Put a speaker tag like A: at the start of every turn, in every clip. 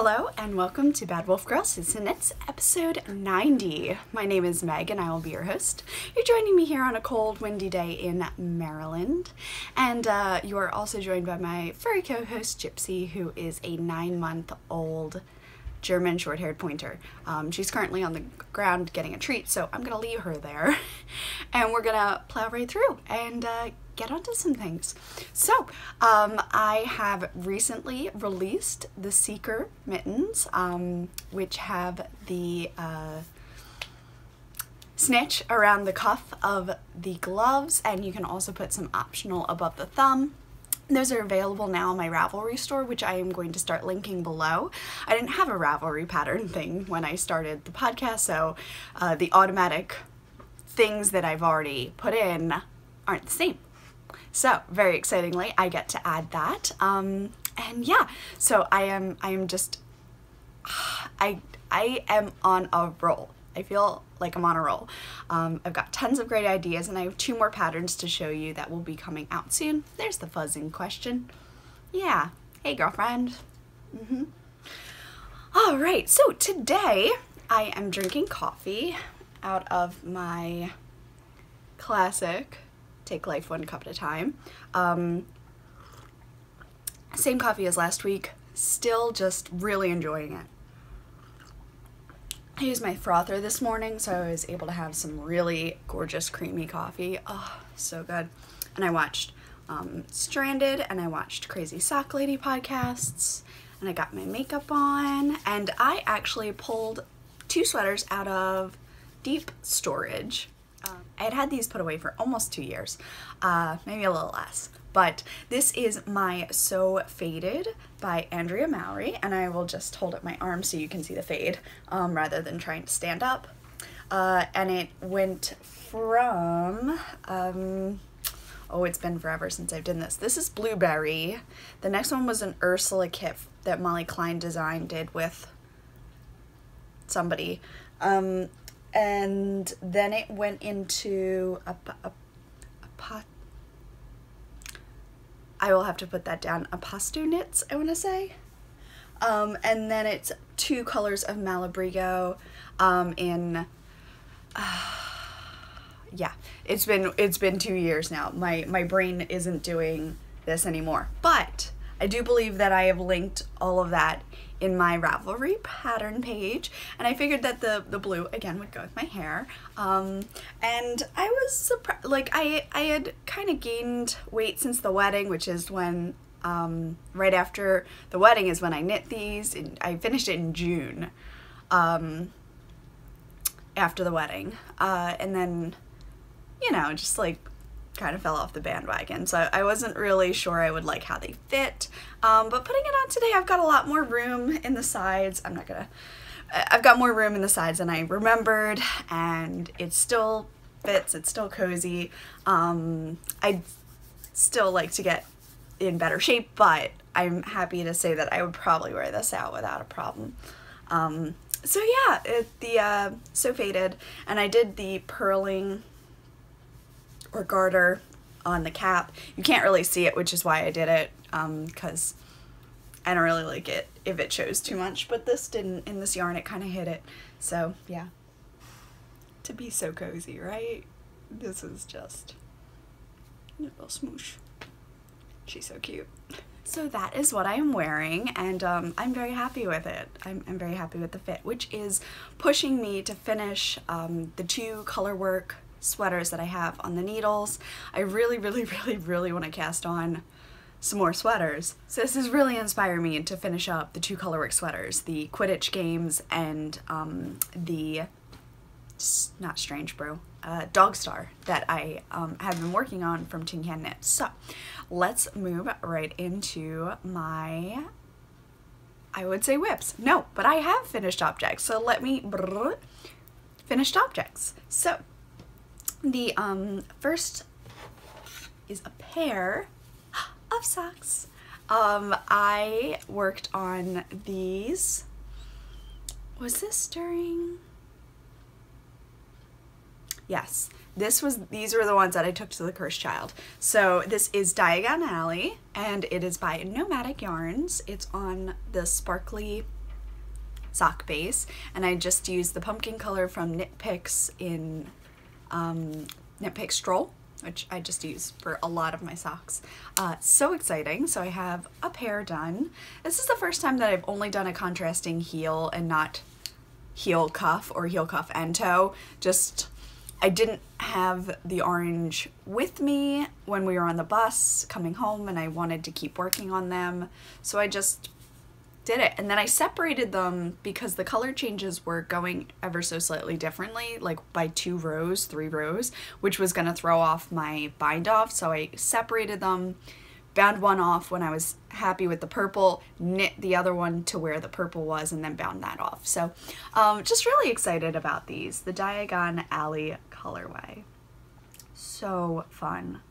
A: Hello and welcome to Bad Wolf Girl Suits and Knits, episode 90. My name is Meg and I will be your host. You're joining me here on a cold, windy day in Maryland. And you are also joined by my furry co-host Gypsy, who is a 9-month-old German short-haired pointer. She's currently on the ground getting a treat, so I'm going to leave her there. And we're going to plow right through and get onto some things. So, I have recently released the Seeker mittens, which have the snitch around the cuff of the gloves, and you can also put some optional above the thumb. Those are available now in my Ravelry store, which I am going to start linking below. I didn't have a Ravelry pattern thing when I started the podcast, so the automatic things that I've already put in aren't the same. So very excitingly, I get to add that. And yeah, so I am just, I am on a roll. I feel like I'm on a roll. I've got tons of great ideas and I have 2 more patterns to show you that will be coming out soon. There's the fuzzing question. Yeah. Hey, girlfriend. All right. So today I am drinking coffee out of my classic Take Life One Cup at a Time. Same coffee as last week. Still just really enjoying it. I used my frother this morning, so I was able to have some really gorgeous creamy coffee. Oh, so good. And I watched Stranded, and I watched Crazy Sock Lady podcasts, and I got my makeup on, and I actually pulled 2 sweaters out of deep storage. I had these put away for almost 2 years, maybe a little less. But this is my So Faded by Andrea Mowry, and I will just hold up my arm so you can see the fade rather than trying to stand up. And it went from, oh, it's been forever since I've done this. This is Blueberry. The next one was an Ursula kit that Molly Klein Design did with somebody. And then it went into a pot. I will have to put that down. A Pastu Knits, I want to say. And then it's 2 colors of Malabrigo in, yeah, it's been 2 years now. My brain isn't doing this anymore. But I do believe that I have linked all of that in my Ravelry pattern page, and I figured that the blue again would go with my hair. And I was surprised, like I had kind of gained weight since the wedding, which is when right after the wedding is when I knit these, and I finished it in June after the wedding, and then, you know, just like kind of fell off the bandwagon, so I wasn't really sure I would like how they fit, but putting it on today, I've got a lot more room in the sides. I've got more room in the sides than I remembered, and it still fits, it's still cozy. I'd still like to get in better shape, but I'm happy to say that I would probably wear this out without a problem. So yeah, the So Faded, and I did the purling or garter on the cap. You can't really see it, which is why I did it, because I don't really like it if it shows too much, but this didn't. In this yarn, it kind of hid it. So yeah, to be so cozy, right? This is just a little smoosh. She's so cute. So that is what I am wearing, and I'm very happy with it. I'm very happy with the fit, which is pushing me to finish the 2 color work sweaters that I have on the needles. I really want to cast on some more sweaters. So this has really inspired me to finish up the 2 colorwork sweaters, the Quidditch games and the, not Strange Brew, Dog Star that I have been working on from Tin Can Knit. So let's move right into my, I would say whips. No, but I have finished objects. So let me, finished objects. So the first is a pair of socks. I worked on these. Was this during? Yes, these were the ones that I took to the Cursed Child. So this is Diagon Alley, and it is by Nomadic Yarns. It's on the sparkly sock base, and I just used the pumpkin color from Knit Picks in Knit Picks Stroll, which I just use for a lot of my socks. So exciting. So I have a pair done. This is the first time that I've only done a contrasting heel and not heel cuff or heel cuff and toe. Just, I didn't have the orange with me when we were on the bus coming home, and I wanted to keep working on them. So I just did it, and then I separated them because the color changes were going ever so slightly differently, like by 2 rows, 3 rows, which was going to throw off my bind off. So I separated them, bound one off when I was happy with the purple, knit the other one to where the purple was, and then bound that off. So just really excited about these, the Diagon Alley colorway. So fun.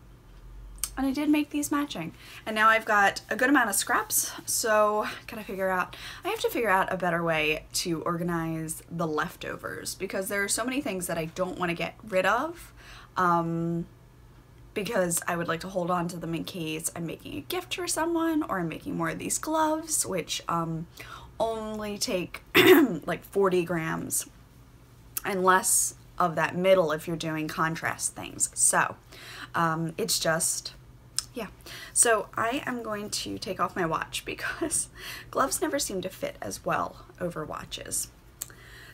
A: And I did make these matching, and now I've got a good amount of scraps, so I have to figure out a better way to organize the leftovers, because there are so many things that I don't want to get rid of, because I would like to hold on to them in case I'm making a gift for someone, or I'm making more of these gloves, which only take like 40 grams and less of that middle if you're doing contrast things. So it's just, yeah. So I am going to take off my watch because gloves never seem to fit as well over watches.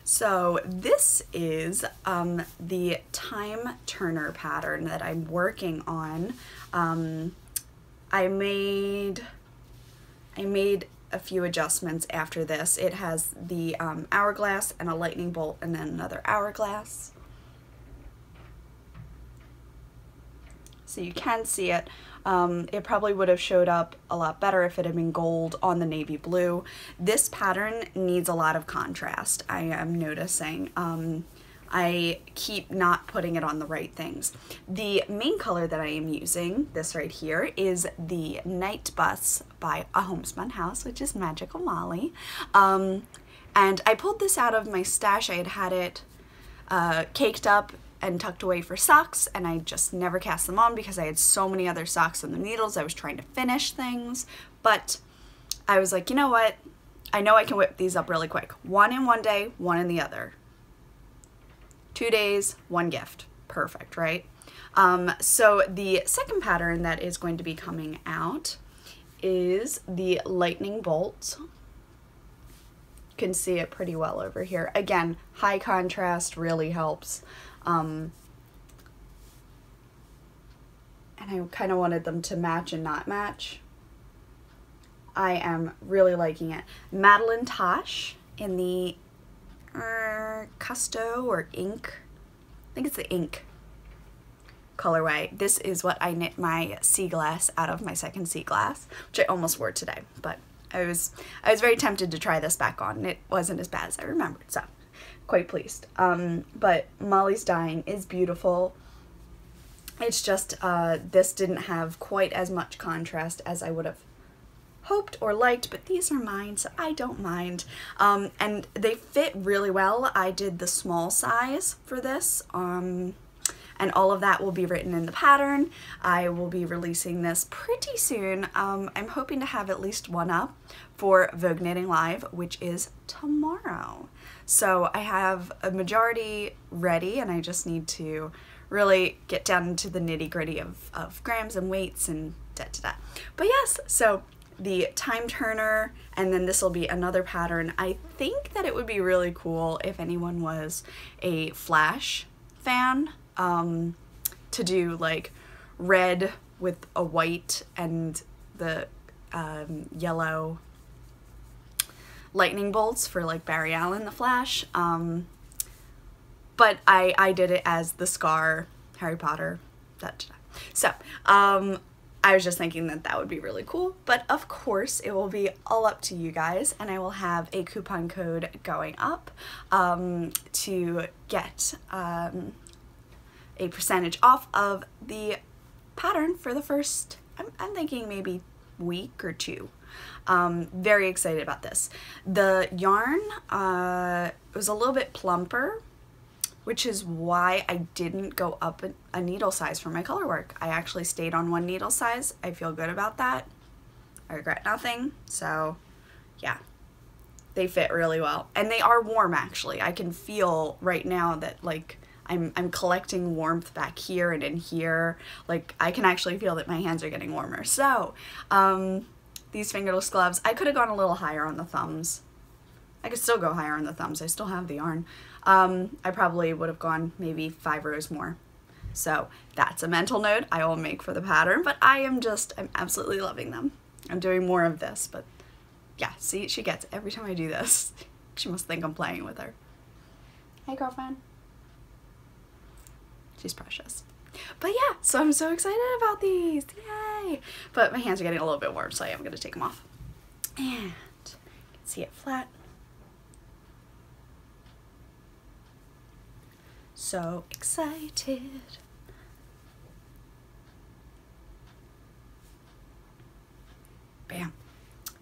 A: So this is the time turner pattern that I'm working on. I made a few adjustments after this. It has the hourglass and a lightning bolt and then another hourglass. So you can see it. It probably would have showed up a lot better if it had been gold on the navy blue. This pattern needs a lot of contrast, I am noticing. I keep not putting it on the right things. The main color that I am using, this right here, is the Night Bus by A Homespun House, which is Magical Molly. And I pulled this out of my stash. I had it caked up and tucked away for socks, and I just never cast them on because I had so many other socks on the needles. I was trying to finish things, but I was like, you know what? I know I can whip these up really quick. One in one day, one in the other. 2 days, one gift. Perfect, right? So the second pattern that is going to be coming out is the lightning bolt. You can see it pretty well over here. Again, high contrast really helps. And I kind of wanted them to match and not match. I am really liking it. Madeline Tosh in the Custo or Ink. I think it's the Ink colorway. This is what I knit my sea glass out of, my second sea glass, which I almost wore today, but I was very tempted to try this back on, and it wasn't as bad as I remembered, so quite pleased. But Molly's Dying is beautiful. It's just this didn't have quite as much contrast as I would have hoped or liked, but these are mine, so I don't mind. And they fit really well. I did the small size for this, and all of that will be written in the pattern. I will be releasing this pretty soon. I'm hoping to have at least one up for Vogue Knitting Live, which is tomorrow. So I have a majority ready, and I just need to really get down into the nitty-gritty of grams and weights and da-da-da. But yes, so the time turner, and then this will be another pattern. I think that it would be really cool if anyone was a Flash fan, to do like red with a white and the yellow lightning bolts for like Barry Allen, the Flash. But I did it as the Scar, Harry Potter, da-da-da. So, I was just thinking that that would be really cool, but of course it will be all up to you guys, and I will have a coupon code going up to get a percentage off of the pattern for the first, I'm thinking maybe week or two. Very excited about this. The yarn was a little bit plumper, which is why I didn't go up a needle size for my color work. I actually stayed on one needle size. I feel good about that. I regret nothing. So yeah, they fit really well. And they are warm, actually. I can feel right now that, like, I'm collecting warmth back here and in here. Like, I can actually feel that my hands are getting warmer. So, these fingerless gloves, I could have gone a little higher on the thumbs. I could still go higher on the thumbs. I still have the yarn. I probably would have gone maybe 5 rows more. So that's a mental note I will make for the pattern, but I'm absolutely loving them. I'm doing more of this, but yeah, see, she gets it every time I do this. She must think I'm playing with her. Hey, girlfriend. She's precious. But yeah, so I'm so excited about these. Yay! But my hands are getting a little bit warm, so I am going to take them off. And you can see it flat. So excited. Bam.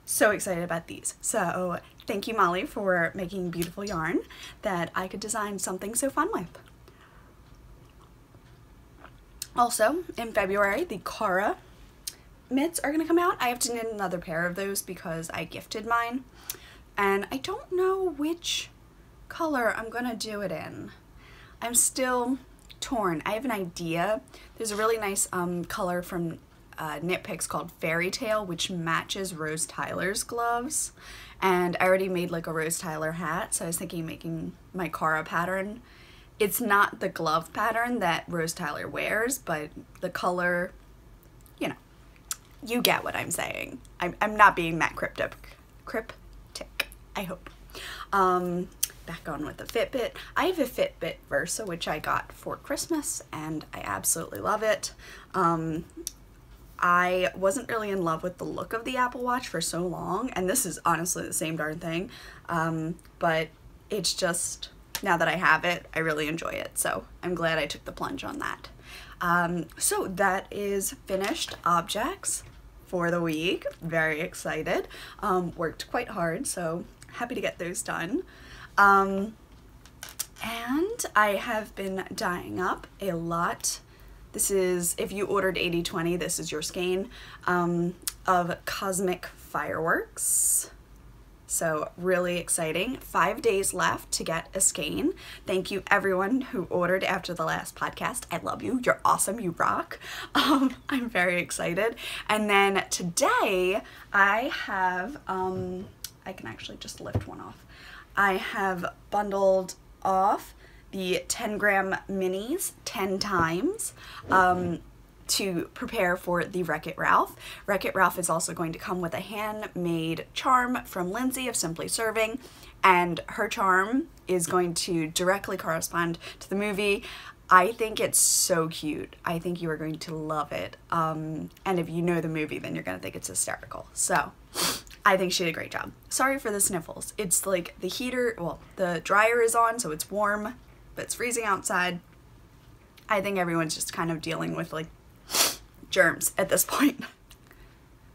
A: So excited about these. So thank you, Molly, for making beautiful yarn that I could design something so fun with. Also, in February, the Cara mitts are going to come out. I have to knit another pair of those because I gifted mine. And I don't know which color I'm going to do it in. I'm still torn. I have an idea. There's a really nice color from Knit Picks called Fairy Tale, which matches Rose Tyler's gloves. And I already made like a Rose Tyler hat, so I was thinking of making my Cara pattern. It's not the glove pattern that Rose Tyler wears, but the color, you know, you get what I'm saying. I'm not being that cryptic, I hope. Back on with the Fitbit. I have a Fitbit Versa, which I got for Christmas, and I absolutely love it. I wasn't really in love with the look of the Apple Watch for so long, and this is honestly the same darn thing, but it's just, now that I have it, I really enjoy it, so I'm glad I took the plunge on that. So that is finished objects for the week. Very excited. Worked quite hard, so happy to get those done. And I have been dyeing up a lot. This is, if you ordered 80/20, this is your skein, of Cosmic Fireworks. So really exciting. 5 days left to get a skein. Thank you everyone who ordered after the last podcast. I love you. You're awesome. You rock. I'm very excited. And then today I have, I can actually just lift one off. I have bundled off the 10-gram minis 10 times to prepare for the Wreck-It Ralph. Wreck-It Ralph is also going to come with a handmade charm from Lindsay of Simply Serving, and her charm is going to directly correspond to the movie. I think it's so cute. I think you are going to love it. And if you know the movie, then you're going to think it's hysterical. So I think she did a great job. Sorry for the sniffles. It's like the heater, well, the dryer is on, so it's warm, but it's freezing outside. I think everyone's just kind of dealing with like germs at this point.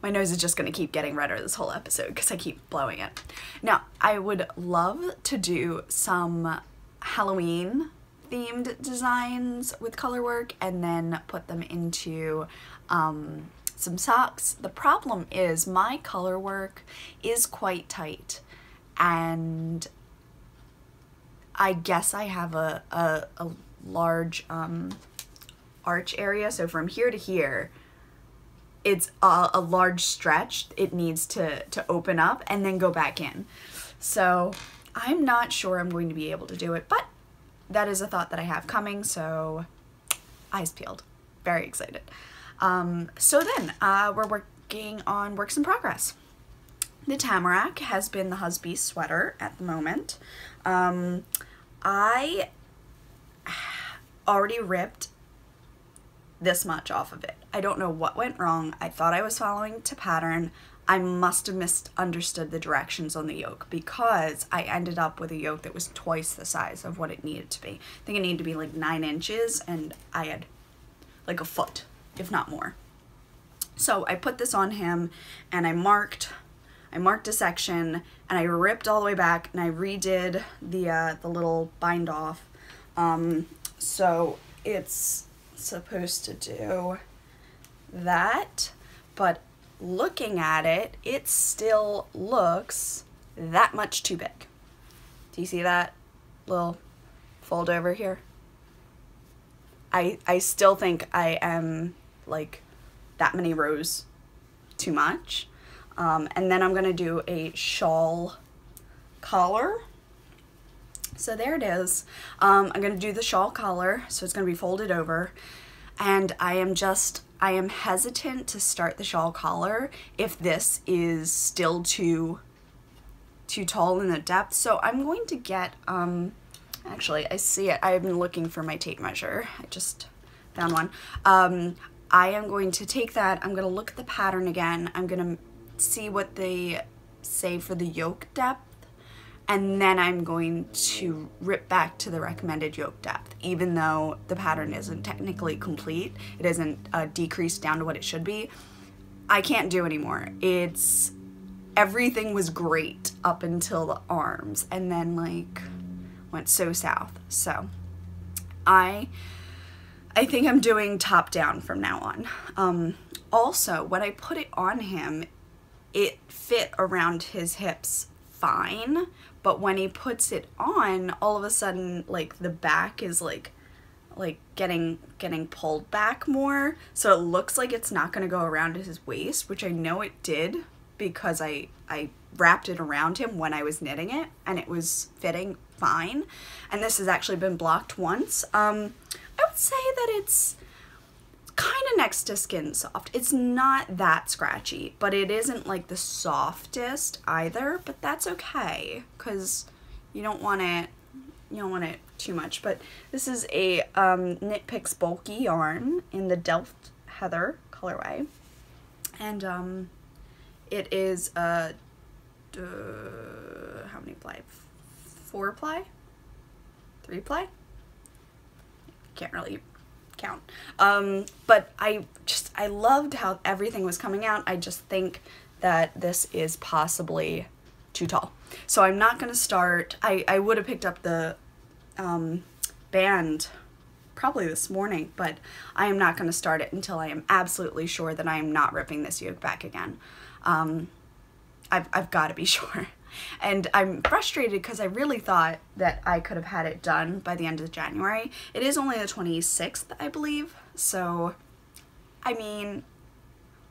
A: My nose is just going to keep getting redder this whole episode because I keep blowing it. Now, I would love to do some Halloween themed designs with color work and then put them into some socks. The problem is my color work is quite tight, and I guess I have a large arch area, so from here to here it's a large stretch. It needs to open up and then go back in. So I'm not sure I'm going to be able to do it, but that is a thought that I have coming, so eyes peeled. Very excited. So then we're working on works in progress. The Tamarack has been the Husby sweater at the moment. I already ripped this much off of it. I don't know what went wrong. I thought I was following to pattern. I must have misunderstood the directions on the yoke because I ended up with a yoke that was twice the size of what it needed to be. I think it needed to be like 9 inches and I had like a foot, if not more. So I put this on him and I marked a section and I ripped all the way back and I redid the little bind off. So it's supposed to do that, but looking at it, it still looks that much too big. Do you see that little fold over here? I still think I am like that many rows too much. And then I'm gonna do a shawl collar. So there it is. I'm gonna do the shawl collar, so it's gonna be folded over. And I am hesitant to start the shawl collar if this is still too tall in the depth. So I'm going to get, actually I see it, I've been looking for my tape measure. I just found one. I am going to take that, I'm gonna look at the pattern again. I'm gonna see what they say for the yoke depth. And then I'm going to rip back to the recommended yoke depth, even though the pattern isn't technically complete. It isn't decreased down to what it should be. I can't do anymore. Everything was great up until the arms, and then like went so south. So I think I'm doing top down from now on. Also, when I put it on him, it fit around his hips fine, but when he puts it on, all of a sudden like the back is like getting pulled back more, so it looks like it's not going to go around his waist, which I know it did because I wrapped it around him when I was knitting it and it was fitting fine. And this has actually been blocked once. I would say that it's kind of next to skin soft. It's not that scratchy, but it isn't like the softest either, but that's okay because you don't want it too much. But this is a Knit Picks bulky yarn in the Delft Heather colorway, and it is how many ply? 4 ply? 3 ply? Can't really count. But I loved how everything was coming out. I just think that this is possibly too tall. So I'm not going to start. I would have picked up the band probably this morning, but I am not going to start it until I am absolutely sure that I am not ripping this yoke back again. I've got to be sure. And I'm frustrated because I really thought that I could have had it done by the end of January. It is only the 26th, I believe. So, I mean,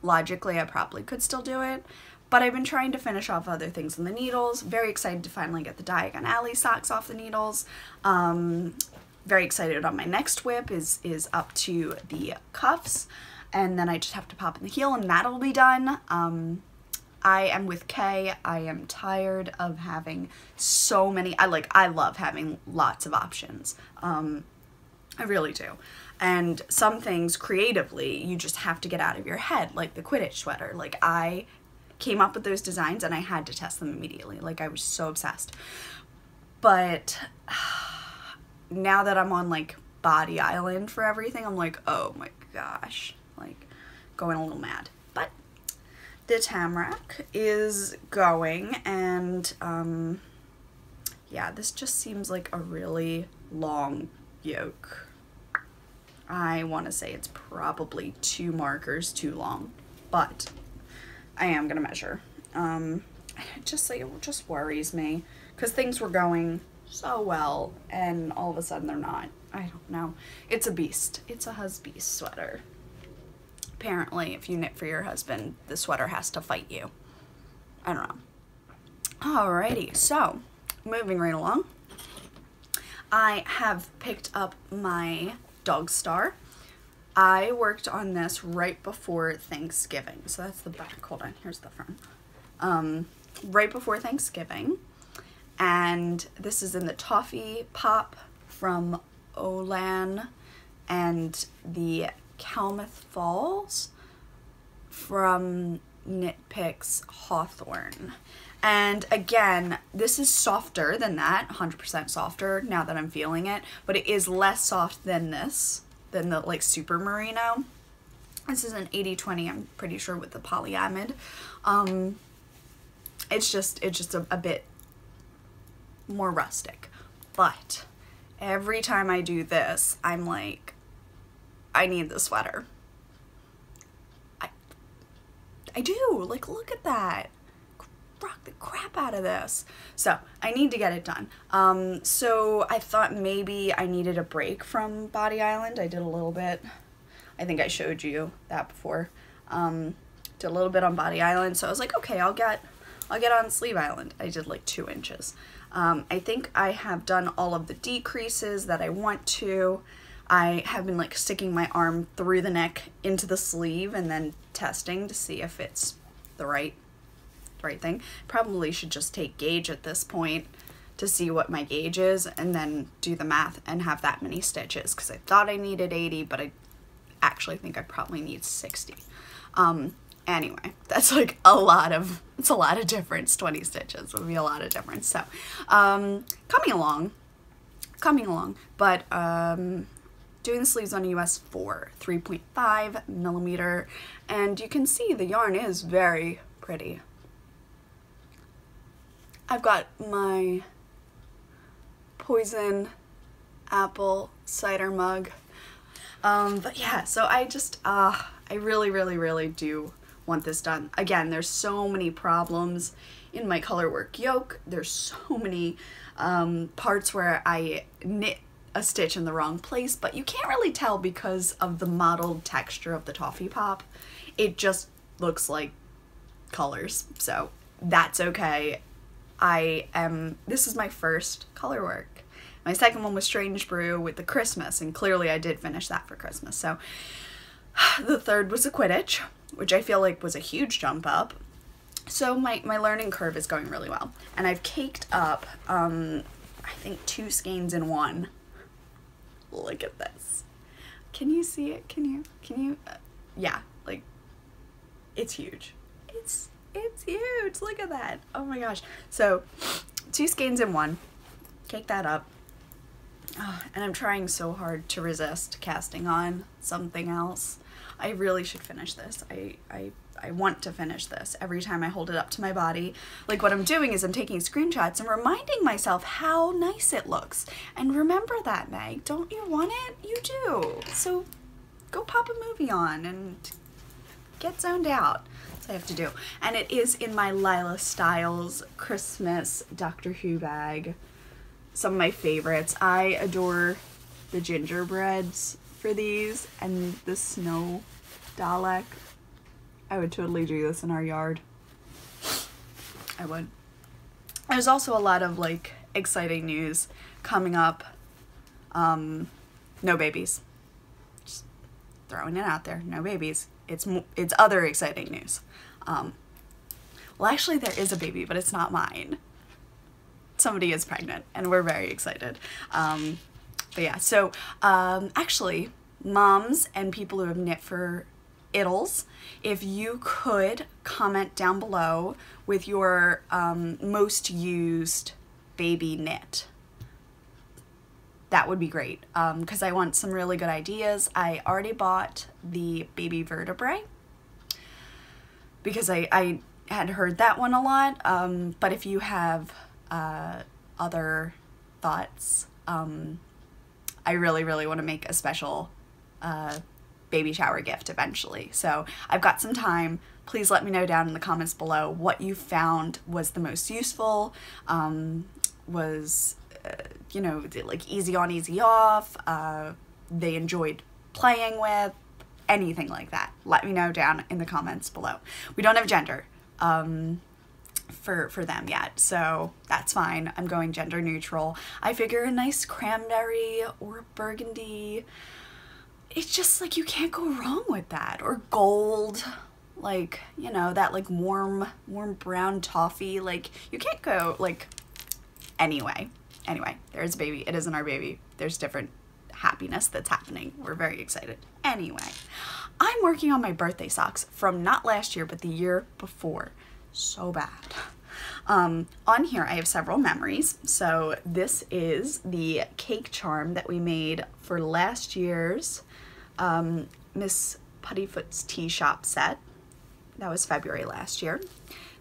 A: logically I probably could still do it. But I've been trying to finish off other things on the needles. Very excited to finally get the Diagon Alley socks off the needles. Very excited on my next whip is up to the cuffs. And then I just have to pop in the heel and that'll be done. I am with Kay. I am tired of having so many. I love having lots of options. I really do. And some things creatively you just have to get out of your head, like the Quidditch sweater. Like I came up with those designs and I had to test them immediately. Like I was so obsessed. But now that I'm on like Body Island for everything, I'm like, oh my gosh, like going a little mad. But the Tamarack is going, and yeah, this just seems like a really long yoke. I want to say it's probably 2 markers too long, but I am gonna measure. It just worries me because things were going so well and all of a sudden they're not. I don't know. It's a beast. It's a husbeast sweater. Apparently, if you knit for your husband, the sweater has to fight you. I don't know. Alrighty, so moving right along. I have picked up my Dog Star. I worked on this right before Thanksgiving. So that's the back. Hold on, here's the front. Right before Thanksgiving. And this is in the Toffee Pop from Olan and the Kalmouth Falls from Knit Picks Hawthorne. And again, this is softer than that, 100% softer now that I'm feeling it, but it is less soft than this, than the like super merino. This is an 80/20, I'm pretty sure, with the polyamide. It's just a bit more rustic, but every time I do this, I'm like, I need the sweater. I do, like, look at that. rock the crap out of this. So I need to get it done. So I thought maybe I needed a break from Body Island. I did a little bit. I think I showed you that before. Did a little bit on Body Island. So I was like, okay, I'll get on Sleeve Island. I did like 2 inches. I think I have done all of the decreases that I want to. I have been like sticking my arm through the neck into the sleeve and then testing to see if it's the right thing. Probably should just take gauge at this point to see what my gauge is and then do the math and have that many stitches, because I thought I needed 80, but I actually think I probably need 60. Anyway, that's like it's a lot of difference. 20 stitches would be a lot of difference. So coming along, but doing the sleeves on a US 4, 3.5 millimeter, and you can see the yarn is very pretty. I've got my Poison apple cider mug. But yeah, so I really do want this done. Again, there's so many problems in my colorwork yoke. There's so many parts where I knit a stitch in the wrong place, but you can't really tell because of the mottled texture of the Toffee Pop. It just looks like colors, so that's okay. This is my first colorwork. My second one was Strange Brew with the Christmas, and clearly I did finish that for Christmas. So the third was a Quidditch, which I feel like was a huge jump up. So my learning curve is going really well. And I've caked up, I think 2 skeins in one. Look at this. Can you see it? Can you, yeah, like, it's huge. It's huge. Look at that. Oh my gosh. So 2 skeins in one. Cake that up. Oh, and I'm trying so hard to resist casting on something else. I really should finish this. I want to finish this every time I hold it up to my body. Like, what I'm doing is I'm taking screenshots and reminding myself how nice it looks. And remember that, Meg. Don't you want it? You do. So go pop a movie on and get zoned out. That's what I have to do. And it is in my Lila Styles Christmas Doctor Who bag. Some of my favorites. I adore the gingerbreads for these and the snow Dalek. I would totally do this in our yard. I would. There's also a lot of like exciting news coming up. No babies. Just throwing it out there. No babies. It's other exciting news. Well, actually there is a baby, but it's not mine. Somebody is pregnant and we're very excited. But yeah, so actually moms and people who have knit for Iddles, if you could comment down below with your most used baby knit, that would be great, because I want some really good ideas. I already bought the baby vertebrae because I had heard that one a lot, but if you have other thoughts, I really want to make a special baby shower gift eventually. So I've got some time. Please let me know down in the comments below what you found was the most useful, was you know, like easy on, easy off, they enjoyed playing with, anything like that. Let me know down in the comments below. We don't have gender for them yet, so that's fine. I'm going gender neutral. I figure a nice cranberry or burgundy, it's just like you can't go wrong with that. Or gold, like, you know, that like warm brown toffee, like you can't go like, anyway, there's a baby. It isn't our baby. There's different happiness that's happening. We're very excited. Anyway, I'm working on my birthday socks from not last year, but the year before. So bad. On here I have several memories. So this is the cake charm that we made for last year's Miss Puttyfoot's Tea Shop set. That was February last year.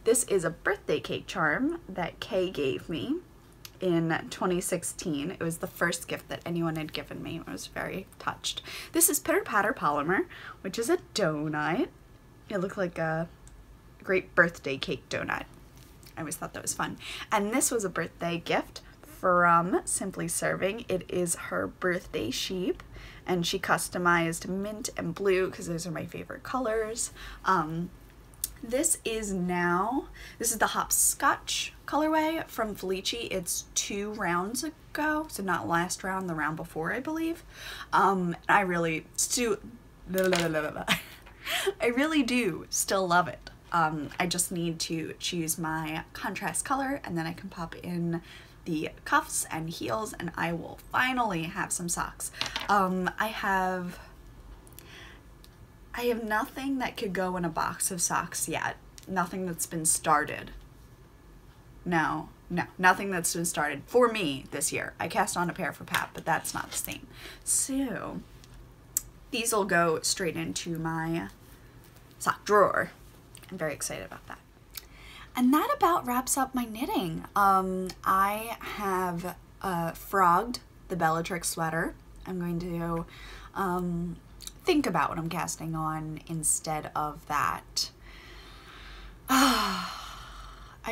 A: This is a birthday cake charm that Kay gave me in 2016. It was the first gift that anyone had given me. I was very touched. This is Pitter Patter Polymer, which is a donut. It looked like a great birthday cake donut. I always thought that was fun. And this was a birthday gift from Simply Serving. It is her birthday sheep, and she customized mint and blue because those are my favorite colors. This is the hopscotch colorway from Felici. It's 2 rounds ago, so not last round, the round before, I believe. I really do still love it. I just need to choose my contrast color, and then I can pop in the cuffs and heels, and I will finally have some socks. I have nothing that could go in a box of socks yet. Nothing that's been started. No, nothing that's been started for me this year. I cast on a pair for Pat, but that's not the same. So these will go straight into my sock drawer. I'm very excited about that. And that about wraps up my knitting. I have frogged the Bellatrix sweater. I'm going to think about what I'm casting on instead of that. I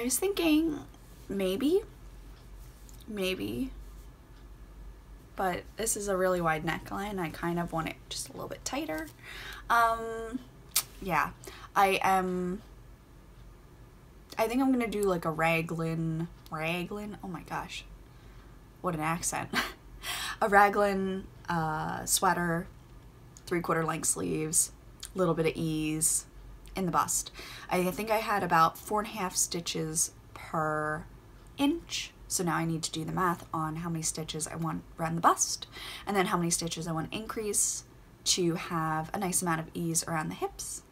A: was thinking maybe, but this is a really wide neckline. I kind of want it just a little bit tighter. Yeah, I think I'm gonna do like a raglan, oh my gosh, what an accent. A raglan sweater, 3/4 length sleeves, a little bit of ease in the bust. I think I had about 4.5 stitches per inch, so now I need to do the math on how many stitches I want around the bust, and then how many stitches I want to increase to have a nice amount of ease around the hips.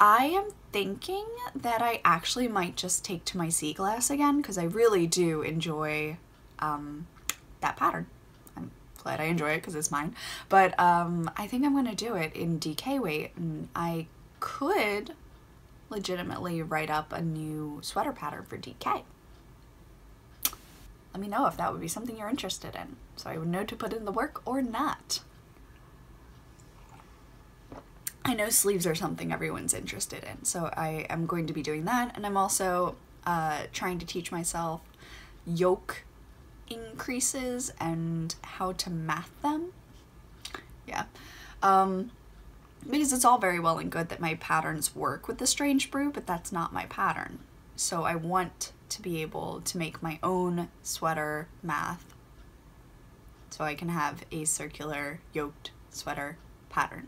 A: I am thinking that I actually might just take to my sea glass again, because I really do enjoy that pattern. I'm glad I enjoy it because it's mine, but I think I'm gonna do it in DK weight, and I could legitimately write up a new sweater pattern for DK. Let me know if that would be something you're interested in, so I would know to put in the work or not. I know sleeves are something everyone's interested in, so I am going to be doing that, and I'm also trying to teach myself yoke increases and how to math them. Yeah. Because it's all very well and good that my patterns work with the Strange Brew, but that's not my pattern. So I want to be able to make my own sweater math so I can have a circular yoked sweater pattern.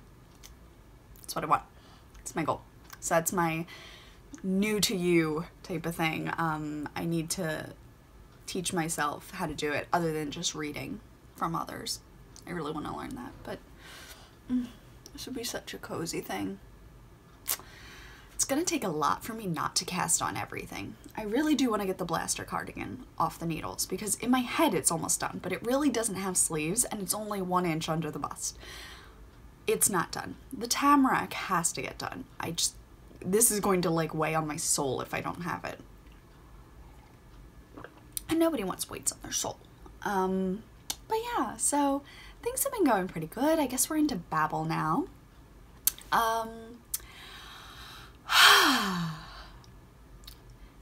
A: That's what I want. It's my goal. So that's my new to you type of thing. I need to teach myself how to do it other than just reading from others. I really want to learn that, but this would be such a cozy thing. It's gonna take a lot for me not to cast on everything. I really do want to get the blaster cardigan off the needles because in my head it's almost done, but it really doesn't have sleeves and it's only 1 inch under the bust. It's not done. The tamarack has to get done. This is going to like weigh on my soul if I don't have it. And nobody wants weights on their soul. But yeah, so things have been going pretty good. I guess we're into Babel now.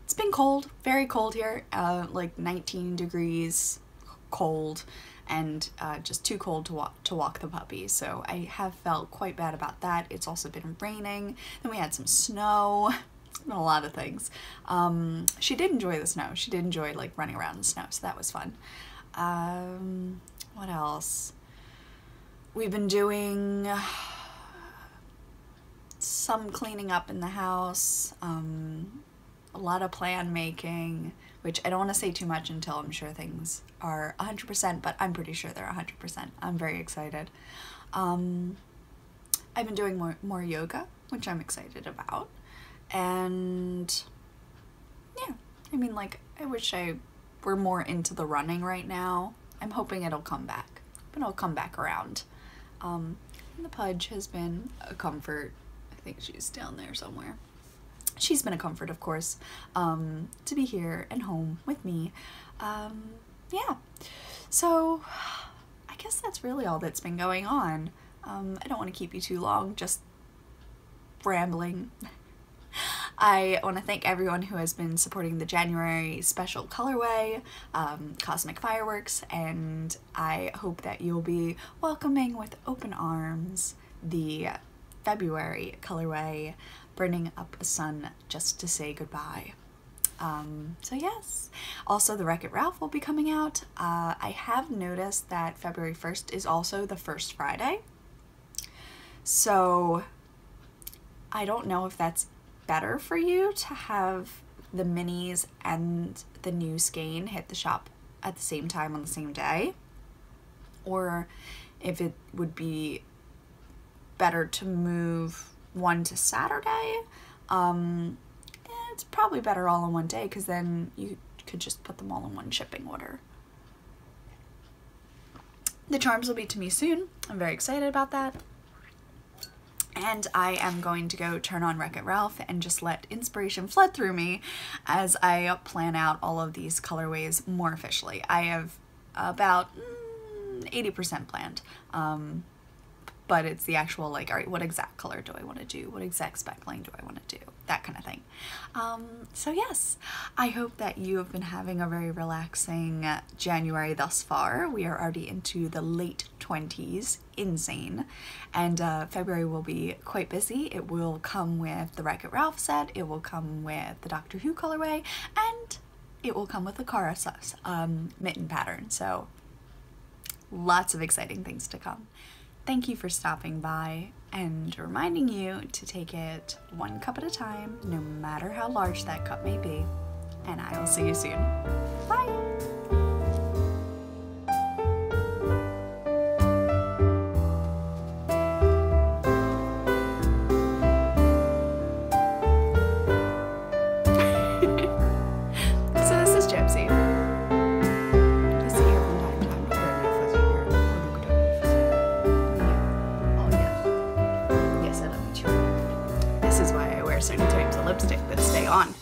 A: It's been cold, very cold here, like 19 degrees cold, and just too cold to walk the puppy, so I have felt quite bad about that. It's also been raining, then we had some snow. It's been a lot of things. She did enjoy the snow. She did enjoy like running around in the snow, so that was fun. What else? We've been doing some cleaning up in the house, a lot of plan making, which I don't want to say too much until I'm sure things are 100%, but I'm pretty sure they're 100%. I'm very excited. I've been doing more yoga, which I'm excited about, and yeah, I mean, like, I wish I were more into the running right now. I'm hoping it'll come back, but it'll come back around. And the Pudge has been a comfort. I think she's down there somewhere. She's been a comfort, of course, to be here and home with me. Yeah, so I guess that's really all that's been going on. I don't want to keep you too long, just rambling. I want to thank everyone who has been supporting the January special colorway, Cosmic Fireworks, and I hope that you'll be welcoming with open arms the February colorway, Burning Up a Sun Just to Say Goodbye. So yes, also the Wreck-It Ralph will be coming out. I have noticed that February 1st is also the first Friday, so I don't know if that's better for you to have the minis and the new skein hit the shop at the same time on the same day, or if it would be better to move one to Saturday. It's probably better all in one day, because then you could just put them all in one shipping order. The charms will be to me soon. I'm very excited about that. And I am going to go turn on Wreck-It Ralph and just let inspiration flood through me as I plan out all of these colorways more officially. I have about 80% planned. But it's the actual, like, all right, what exact color do I want to do? What exact speckling do I want to do? That kind of thing. So yes, I hope that you have been having a very relaxing January thus far. We are already into the late 20s, insane. And February will be quite busy. It will come with the Wreck-It Ralph set, it will come with the Doctor Who colorway, and it will come with the Kara mitten pattern. So lots of exciting things to come. Thank you for stopping by and reminding you to take it one cup at a time, no matter how large that cup may be. And I will see you soon. Bye! Certain types of lipstick that stay on.